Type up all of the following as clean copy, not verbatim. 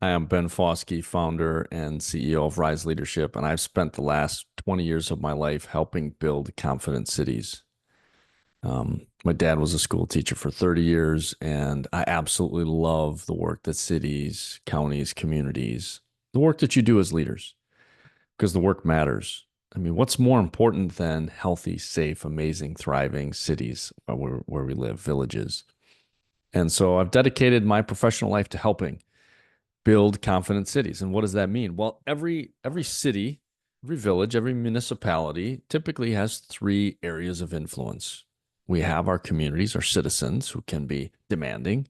I am Ben Fauske, founder and CEO of Rise Leadership, and I've spent the last 20 years of my life helping build confident cities. My dad was a school teacher for 30 years, and I absolutely love the work that cities, counties, communities, the work that you do as leaders, because the work matters. I mean, what's more important than healthy, safe, amazing, thriving cities where we live, villages? And so I've dedicated my professional life to helping build confident cities. And what does that mean? Well, every city, every village, every municipality typically has three areas of influence. We have our communities, our citizens who can be demanding,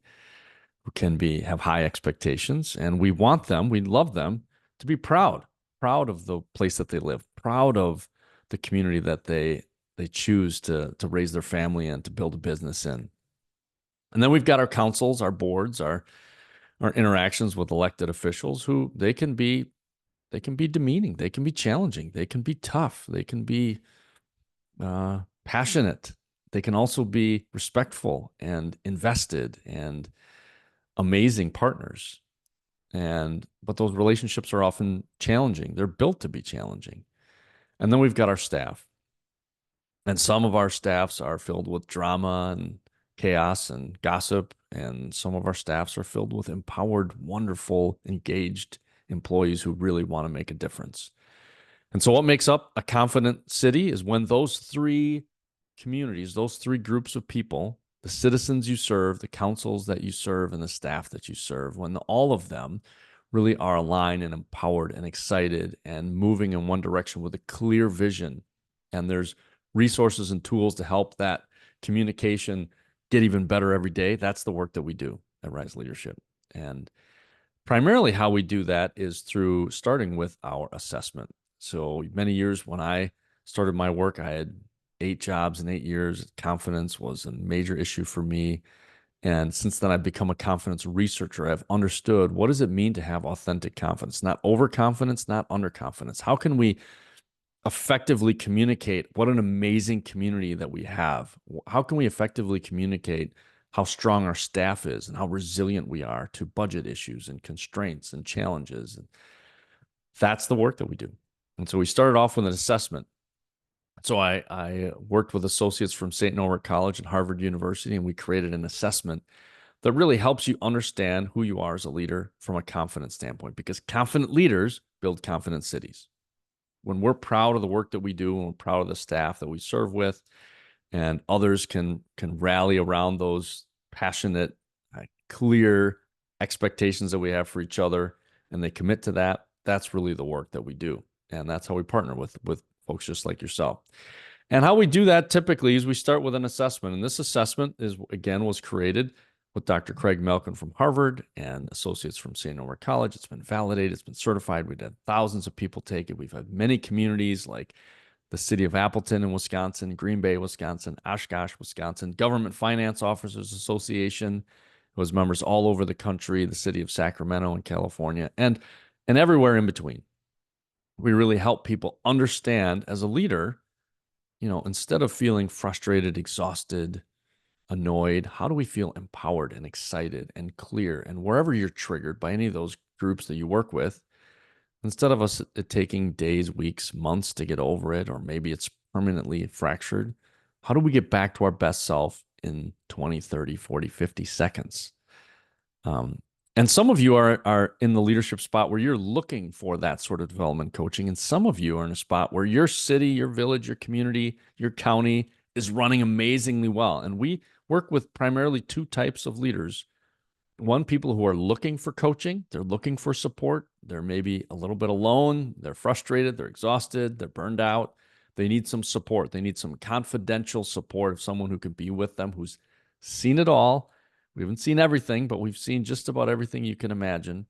who can be have high expectations, and we love them to be proud of the place that they live, proud of the community that they choose to raise their family in, to build a business in. And then we've got our councils, our boards, our interactions with elected officials who they can be demeaning, they can be challenging, they can be tough, they can be passionate, they can also be respectful and invested and amazing partners. And but those relationships are often challenging. They're built to be challenging. And then we've got our staff. And some of our staffs are filled with drama and chaos and gossip. And some of our staffs are filled with empowered, wonderful, engaged employees who really want to make a difference. And so, what makes up a confident city is when those three communities, those three groups of people, the citizens you serve, the councils that you serve, and the staff that you serve, when all of them really are aligned and empowered and excited and moving in one direction with a clear vision, and there's resources and tools to help that communication get even better every day. That's the work that we do at Rise Leadership. And primarily how we do that is through starting with our assessment. So many years when I started my work, I had 8 jobs in 8 years. Confidence was a major issue for me. And since then, I've become a confidence researcher. I've understood what does it mean to have authentic confidence, not overconfidence, not underconfidence. How can we effectively communicate what an amazing community that we have? How can we effectively communicate how strong our staff is and how resilient we are to budget issues and constraints and challenges? And that's the work that we do. And so we started off with an assessment. So I worked with associates from St. Norbert College and Harvard University, and we created an assessment that really helps you understand who you are as a leader from a confidence standpoint, because confident leaders build confident cities. When we're proud of the work that we do, and we're proud of the staff that we serve with, and others can rally around those passionate, clear expectations that we have for each other, and they commit to that, that's really the work that we do. And that's how we partner with folks just like yourself. And how we do that typically is we start with an assessment. And this assessment was created with Dr. Craig Malkin from Harvard and associates from St. Norbert College. It's been validated, it's been certified. We've had thousands of people take it. We've had many communities like the city of Appleton in Wisconsin, Green Bay, Wisconsin, Oshkosh, Wisconsin, Government Finance Officers Association, who has members all over the country, the city of Sacramento in California, and everywhere in between. We really help people understand as a leader, instead of feeling frustrated, exhausted, annoyed, how do we feel empowered and excited and clear? And wherever you're triggered by any of those groups that you work with, instead of us it taking days, weeks, months to get over it, or maybe it's permanently fractured, how do we get back to our best self in 20, 30, 40, 50 seconds? And some of you are in the leadership spot where you're looking for that sort of development coaching. And some of you are in a spot where your city, your village, your community, your county is running amazingly well. And we work with primarily two types of leaders. One, people who are looking for coaching, they're looking for support. They're maybe a little bit alone. They're frustrated. They're exhausted. They're burned out. They need some support. They need some confidential support of someone who can be with them, who's seen it all. We haven't seen everything, but we've seen just about everything you can imagine.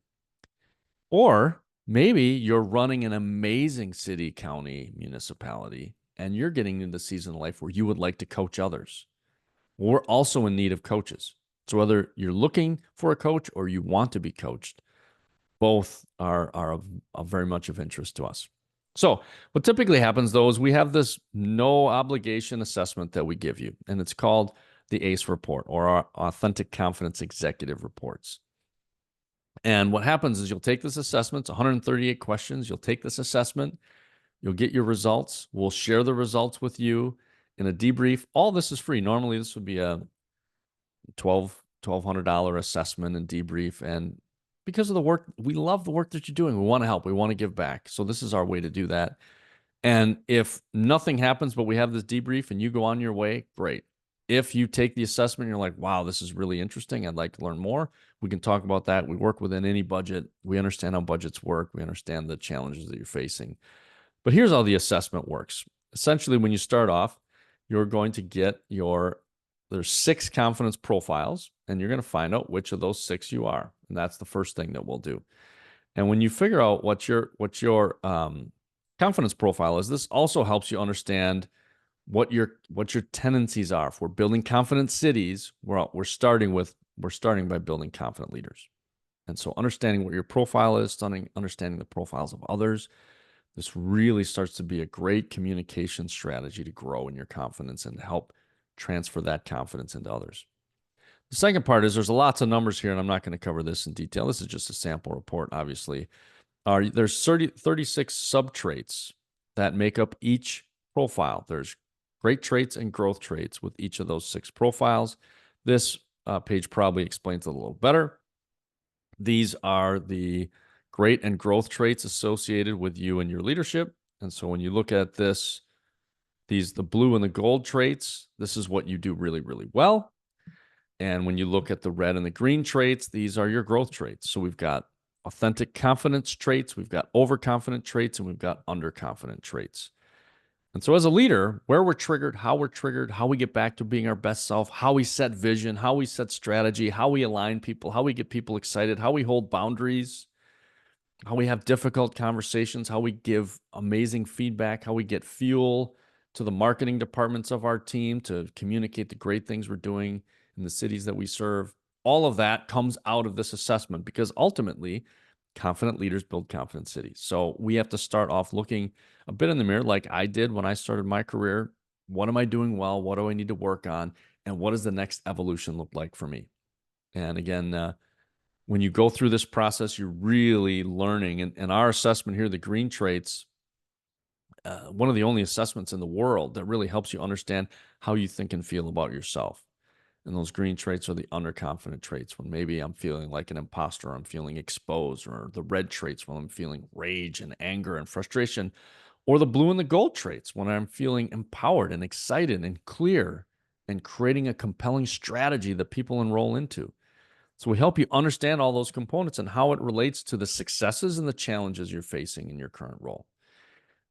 Or maybe you're running an amazing city, county, municipality, and you're getting into the season of life where you would like to coach others. We're also in need of coaches. So whether you're looking for a coach or you want to be coached, both are of very much of interest to us. So what typically happens, though, is we have this no obligation assessment that we give you, and it's called the ACE report, or our Authentic Confidence Executive Reports. And what happens is you'll take this assessment. It's 138 questions. You'll take this assessment. You'll get your results. We'll share the results with you in a debrief. All this is free. Normally, this would be a $1,200 assessment and debrief. And because of the work, we love the work that you're doing. We want to help. We want to give back. So this is our way to do that. And if nothing happens, but we have this debrief and you go on your way, great. If you take the assessment, you're like, wow, this is really interesting. I'd like to learn more. We can talk about that. We work within any budget. We understand how budgets work. We understand the challenges that you're facing. But here's how the assessment works. Essentially, when you start off, you're going to get there's 6 confidence profiles, and you're going to find out which of those 6 you are. And that's the first thing that we'll do. And when you figure out what your confidence profile is, this also helps you understand what your tendencies are. If we're building confident cities, we're starting by building confident leaders. And so understanding what your profile is, understanding the profiles of others, this really starts to be a great communication strategy to grow in your confidence and help transfer that confidence into others. The second part is there's lots of numbers here, and I'm not going to cover this in detail. This is just a sample report, obviously. There's 36 sub-traits that make up each profile. There's great traits and growth traits with each of those 6 profiles. This page probably explains it a little better. These are the great and growth traits associated with you and your leadership. And so when you look at this, the blue and the gold traits, this is what you do really, really well. And when you look at the red and the green traits, these are your growth traits. So we've got authentic confidence traits, we've got overconfident traits, and we've got underconfident traits. And so as a leader, where we're triggered, how we get back to being our best self, how we set vision, how we set strategy, how we align people, how we get people excited, how we hold boundaries, how we have difficult conversations, how we give amazing feedback, how we get fuel to the marketing departments of our team to communicate the great things we're doing in the cities that we serve. All of that comes out of this assessment because ultimately, confident leaders build confident cities. So we have to start off looking a bit in the mirror like I did when I started my career. What am I doing well? What do I need to work on? And what does the next evolution look like for me? And again, when you go through this process, you're really learning. And our assessment here, the green traits, one of the only assessments in the world that really helps you understand how you think and feel about yourself. And those green traits are the underconfident traits when maybe I'm feeling like an imposter, I'm feeling exposed, or the red traits when I'm feeling rage and anger and frustration, or the blue and the gold traits when I'm feeling empowered and excited and clear and creating a compelling strategy that people enroll into. So we help you understand all those components and how it relates to the successes and the challenges you're facing in your current role.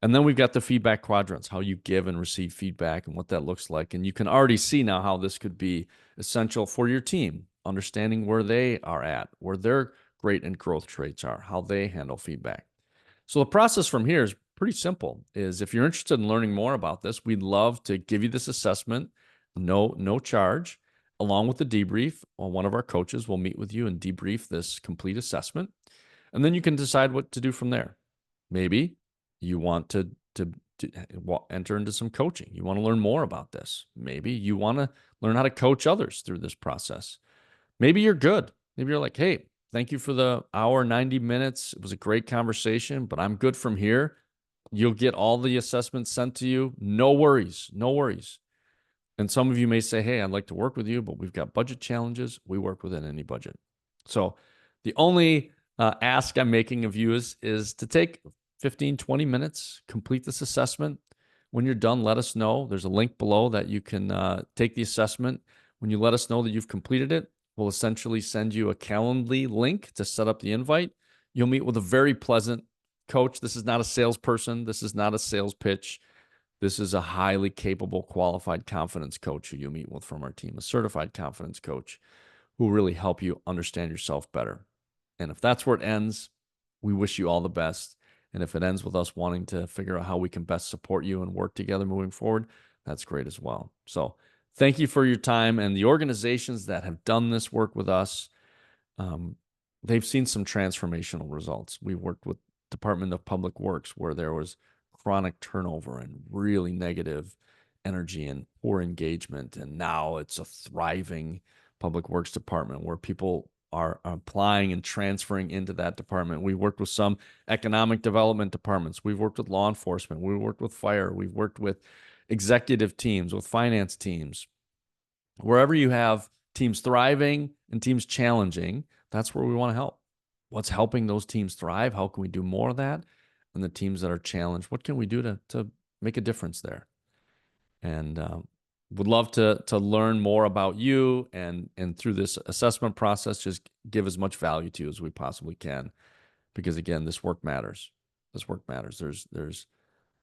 And then we've got the feedback quadrants, how you give and receive feedback and what that looks like. And you can already see now how this could be essential for your team, understanding where they are at, where their great and growth traits are, how they handle feedback. So the process from here is pretty simple. Is if you're interested in learning more about this, we'd love to give you this assessment, no charge, along with the debrief. Well, one of our coaches will meet with you and debrief this complete assessment. And then you can decide what to do from there. Maybe you want to enter into some coaching. You want to learn more about this. Maybe you want to learn how to coach others through this process. Maybe you're good. Maybe you're like, hey, thank you for the hour, 90 minutes. It was a great conversation, but I'm good from here. You'll get all the assessments sent to you. No worries. No worries. And some of you may say, hey, I'd like to work with you, but we've got budget challenges. We work within any budget. So the only ask I'm making of you is to take 15, 20 minutes, complete this assessment. When you're done, let us know. There's a link below that you can take the assessment. When you let us know that you've completed it, we'll essentially send you a Calendly link to set up the invite. You'll meet with a very pleasant coach. This is not a salesperson. This is not a sales pitch. This is a highly capable, qualified confidence coach who you'll meet with from our team, a certified confidence coach who will really help you understand yourself better. And if that's where it ends, we wish you all the best. And if it ends with us wanting to figure out how we can best support you and work together moving forward, that's great as well. So thank you for your time. And the organizations that have done this work with us, they've seen some transformational results. We worked with Department of Public Works where there was chronic turnover and really negative energy and poor engagement. And now it's a thriving public works department where people are applying and transferring into that department. We've worked with some economic development departments. We've worked with law enforcement. We've worked with fire. We've worked with executive teams, with finance teams. Wherever you have teams thriving and teams challenging, that's where we want to help. What's helping those teams thrive? How can we do more of that? And the teams that are challenged, what can we do to make a difference there? And would love to learn more about you, and through this assessment process, just give as much value to you as we possibly can. Because again, this work matters. This work matters. There's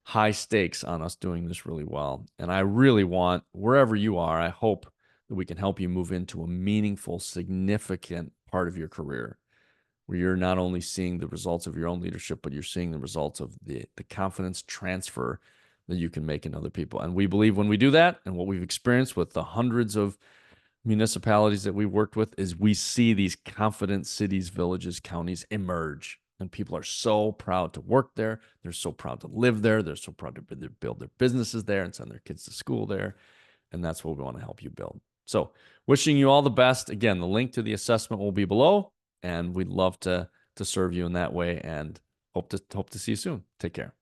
high stakes on us doing this really well. And I really want, wherever you are, I hope that we can help you move into a meaningful, significant part of your career where you're not only seeing the results of your own leadership, but you're seeing the results of the confidence transfer that you can make in other people. And we believe when we do that, and what we've experienced with the hundreds of municipalities that we've worked with, is we see these confident cities, villages, counties emerge. And people are so proud to work there. They're so proud to live there. They're so proud to build their businesses there and send their kids to school there. And that's what we want to help you build. So wishing you all the best. Again, the link to the assessment will be below, and we'd love to serve you in that way, and hope to see you soon. Take care.